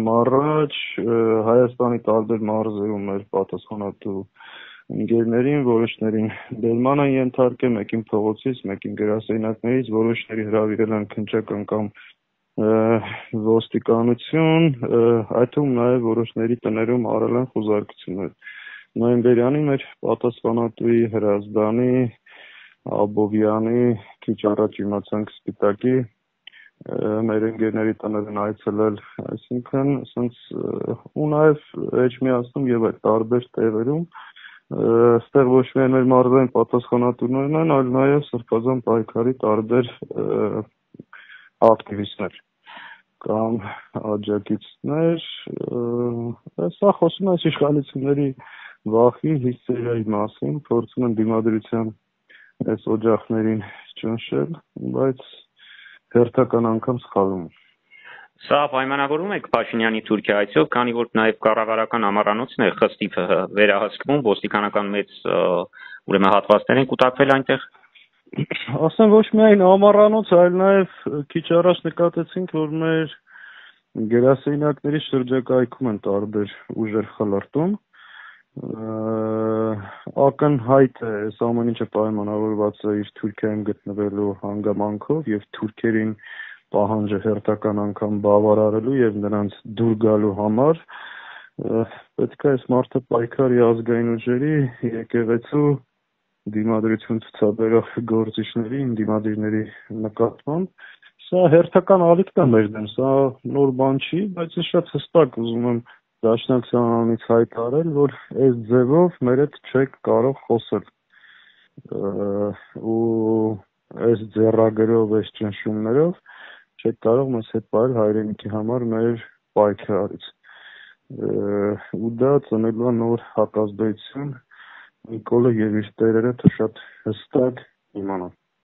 եմ առաջ Հայաստանի տարբեր մարզերում մեր պատասխանատու ընկերներին, որոշներին բերման են ենթարկել, մեկին փողոցից, մեկին գրասենյակներից, որոշների հրավիրել են քննչական կամ ոստիկանություն, այդ թվում նաև որոշների տներում արել են խուզարկություններ։ Նոյեմբերյանի մեր պատասխանատուի Հրազդանի, Աբովյանի քիչ առաջ իմացանք Սպիտակի մեր ընկերների տներ են այցելել, այսինքն ու նաև Էջմիածնում եւ այդ տարբեր տեղերում այստեղ ոչ միայն մեր մարզային պատասխանատուներն են, այլ նաև Սրբազան պայքարի տարբեր ակտիվիստներ կամ աջակիցներ, սա խոսում է իշխանությունների վախի, հիստերիայի մասին, փորձում են դիմադրության այս օջախներին ճնշել, բայց հերթական անգամ սխալվում։ Սա պայմանավորվում եք Փաշինյանի Թուրքիա այցով, քանի որ նաև կառավարական ամառանոցն է խստիվ վերահսկվում, ոստիկանական մեծ հատվածներ են կուտակվել այնտեղ։ Ասեմ ոչ միայն ամառանոց, այլ նաև քիչ առաջ նկատեցինք, որ մեր գրասենյակների շրջակայքում են տարբեր ուժեր խլրտում։ Ակնհայտ է, այս ամեն ինչը պայմանավորված է իր Թուրքիայում գտնվելու հանգամանքով եւ թուրքերին պահանջը հերթական անգամ բավարարելու եւ նրանց դուր գալու համար պետք է այս մարդը պայքարի ազգային ուժերի եկեղեցու դիմադրություն ցուցաբերող գործիչների, դիմադիրների նկատմամբ։ Սա հերթական ալիք է մեր դեմ, սա նոր բան չի, բայց ես շատ հստակ ուզում եմ Դաշնակցության անունից հայտարարել, որ այս ձևով մեր հետ չեք կարող խոսել ու այս ձեռագրով, այս ճնշումներով չեք կարող մեզ հետ պահել հայրենիքի համար մեր պայքարից ու դա ծնելու է նոր հակազդեցություն Նիկոլը եւ իր տերերը շատ հստակ իմանան։